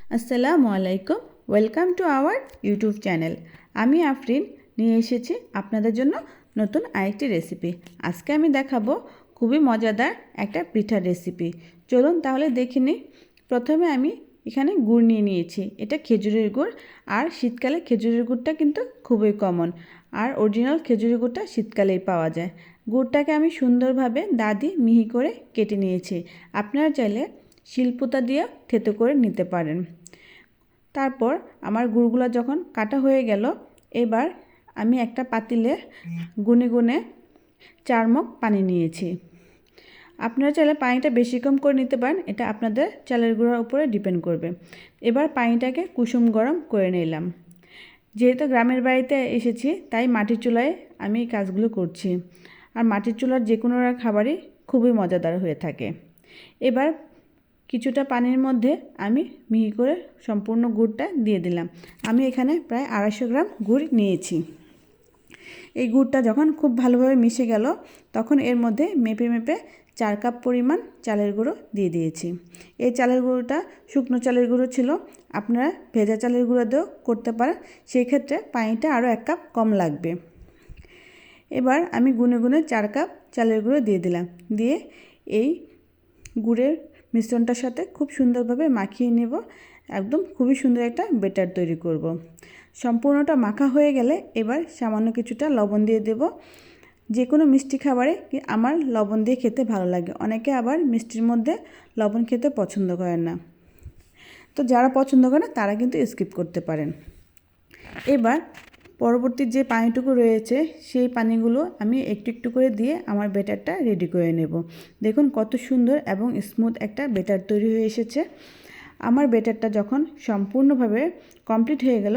আসসালামু আলাইকুম, welcome to our YouTube channel. আমি আফরিন নিয়ে এসেছি আপনাদের জন্য নতুন আরেকটি রেসিপি। আজকে আমি দেখাবো খুবই মজাদার একটা পিঠার রেসিপি। চলুন তাহলে দেখে নিই। প্রথমে আমি এখানে গুড় নিয়ে নিয়েছি। এটা খেজুরের গুড়, আর শীতকালে খেজুরের গুড়টা কিন্তু খুবই কমন, আর অরিজিনাল খেজুরের গুড়টা শীতকালেই পাওয়া যায়। গুড়টাকে আমি সুন্দরভাবে দা দিয়ে মিহি করে কেটে নিয়েছি। আপনারা চাইলে শিলপুতা দিয়ে থেতো করে নিতে পারেন। তারপর আমার গুড়গুলো যখন কাটা হয়ে গেল, এবার আমি একটা পাতিলে গুনে গুনে 4 মগ পানি নিয়েছি। আপনারা চাইলে পানিটা বেশি কম করে নিতে পারেন, এটা আপনাদের চালের গুঁড়ার উপরে ডিপেন্ড করবে। এবার পানিটাকে কুসুম গরম করে নিলাম। যেহেতু গ্রামের বাড়িতে এসেছি, তাই মাটির চুলায় আমি এই কাজগুলো করছি। আর মাটির চুলার যে কোনো খাবারই খুবই মজাদার হয়ে থাকে। এবার কিছুটা পানির মধ্যে আমি মিহি করে সম্পূর্ণ গুড়টা দিয়ে দিলাম। আমি এখানে প্রায় 250 গ্রাম গুড় নিয়েছি। এই গুড়টা যখন খুব ভালোভাবে মিশে গেল, তখন এর মধ্যে মেপে মেপে 4 কাপ পরিমাণ চালের গুঁড়ো দিয়ে দিয়েছি। এই চালের গুঁড়োটা শুকনো চালের গুঁড়ো ছিল, আপনারা ভেজা চালের গুঁড়ো দিয়েও করতে পারেন, সেই ক্ষেত্রে পানিটা আরও 1 কাপ কম লাগবে। এবার আমি গুনে গুনে 4 কাপ চালের গুঁড়ো দিয়ে দিলাম। দিয়ে এই গুড়ের মিশ্রণটার সাথে খুব সুন্দরভাবে মাখিয়ে নেব। একদম খুবই সুন্দর একটা ব্যাটার তৈরি করব। সম্পূর্ণটা মাখা হয়ে গেলে এবার সামান্য কিছুটা লবণ দিয়ে দেব। যে কোনো মিষ্টি খাবারে আমার লবণ দিয়ে খেতে ভালো লাগে, অনেকে আবার মিষ্টির মধ্যে লবণ খেতে পছন্দ করেন না। তো যারা পছন্দ করেন তারা কিন্তু স্কিপ করতে পারেন। এবার পরবর্তী যে পানিটুকু রয়েছে, সেই পানিগুলো আমি একটু একটু করে দিয়ে আমার ব্যাটারটা রেডি করে নেব। দেখুন কত সুন্দর এবং স্মুথ একটা ব্যাটার তৈরি হয়ে এসেছে। আমার ব্যাটারটা যখন সম্পূর্ণভাবে কমপ্লিট হয়ে গেল,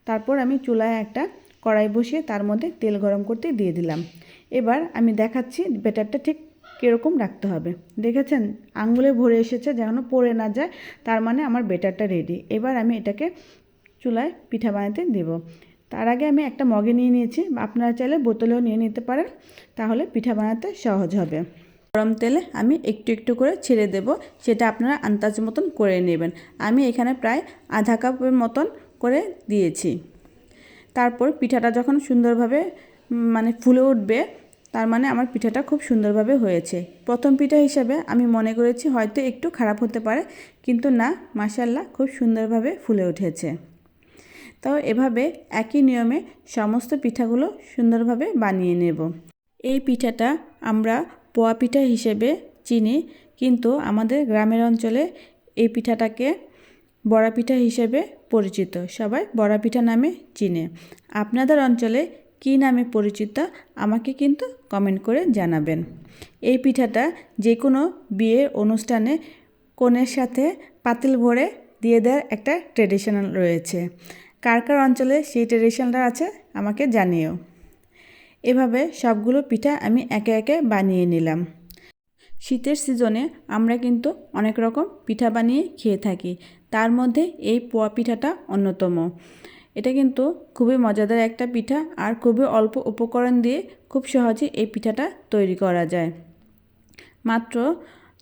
তারপর আমি চুলায় একটা কড়াই বসিয়ে তার মধ্যে তেল গরম করতে দিয়ে দিলাম। এবার আমি দেখাচ্ছি ব্যাটারটা ঠিক কীরকম রাখতে হবে। দেখেছেন আঙ্গুলে ভরে এসেছে, যেন পড়ে না যায়, তার মানে আমার ব্যাটারটা রেডি। এবার আমি এটাকে চুলায় পিঠা বানাতে দেব। তার আগে আমি একটা মগে নিয়ে নিয়েছি, আপনারা চাইলে বোতলেও নিয়ে নিতে পারেন, তাহলে পিঠা বানাতে সহজ হবে। গরম তেলে আমি একটু একটু করে ছেড়ে দেব, সেটা আপনারা আন্দাজ মতন করে নেবেন। আমি এখানে প্রায় আধা কাপের মতন করে দিয়েছি। তারপর পিঠাটা যখন সুন্দরভাবে ফুলে উঠবে, তার মানে আমার পিঠাটা খুব সুন্দরভাবে হয়েছে। প্রথম পিঠা হিসাবে আমি মনে করেছি হয়তো একটু খারাপ হতে পারে, কিন্তু না, মাশাআল্লাহ খুব সুন্দরভাবে ফুলে উঠেছে। তো এভাবে একই নিয়মে সমস্ত পিঠাগুলো সুন্দরভাবে বানিয়ে নেব। এই পিঠাটা আমরা পোয়া পিঠা হিসেবে চিনি, কিন্তু আমাদের গ্রামের অঞ্চলে এই পিঠাটাকে বড়া পিঠা হিসেবে পরিচিত। সবাই বড়া পিঠা নামে চিনে। আপনাদের অঞ্চলে কী নামে পরিচিত আমাকে কিন্তু কমেন্ট করে জানাবেন। এই পিঠাটা যে কোনো বিয়ের অনুষ্ঠানে কনের সাথে পাতিল ভরে দিয়ে দেওয়ার একটা ট্রেডিশনাল রয়েছে। কার কার অঞ্চলে সেই ট্রেডিশনালটা আছে আমাকে জানিও। এভাবে সবগুলো পিঠা আমি একে একে বানিয়ে নিলাম। শীতের সিজনে আমরা কিন্তু অনেক রকম পিঠা বানিয়ে খেয়ে থাকি, তার মধ্যে এই পোয়া পিঠাটা অন্যতম। এটা কিন্তু খুবই মজাদার একটা পিঠা, আর খুবই অল্প উপকরণ দিয়ে খুব সহজে এই পিঠাটা তৈরি করা যায়। মাত্র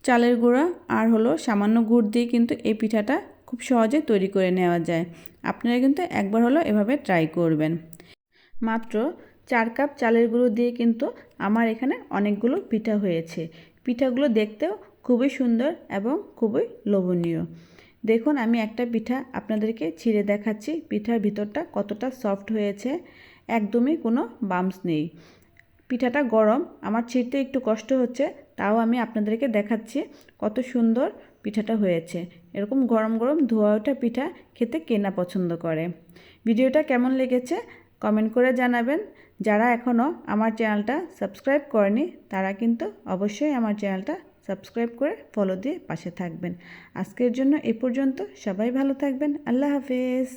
চালের গুঁড়া আর সামান্য গুড় দিয়ে কিন্তু এই পিঠাটা খুব সহজে তৈরি করে নেওয়া যায়। আপনারা কিন্তু একবার এভাবে ট্রাই করবেন। মাত্র 4 কাপ চালের গুঁড়ো দিয়ে কিন্তু আমার এখানে অনেকগুলো পিঠা হয়েছে। পিঠাগুলো দেখতেও খুবই সুন্দর এবং খুবই লোভনীয়। দেখুন আমি একটা পিঠা আপনাদেরকে ছিঁড়ে দেখাচ্ছি, পিঠার ভিতরটা কতটা সফট হয়েছে, একদমই কোনো বাম্পস নেই। পিঠাটা গরম, আমার ছিঁড়তে একটু কষ্ট হচ্ছে, তাও আমি আপনাদেরকে দেখাচ্ছি কত সুন্দর পিঠাটা হয়েছে। এরকম গরম গরম ধোয়া ওঠা পিঠা খেতে কে না পছন্দ করে। ভিডিওটা কেমন লেগেছে কমেন্ট করে জানাবেন। যারা এখনও আমার চ্যানেলটা সাবস্ক্রাইব করেনি, তারা কিন্তু অবশ্যই আমার চ্যানেলটা সাবস্ক্রাইব করে ফলো দিয়ে পাশে থাকবেন। আজকের জন্য এ পর্যন্ত। সবাই ভালো থাকবেন। আল্লাহ হাফেজ।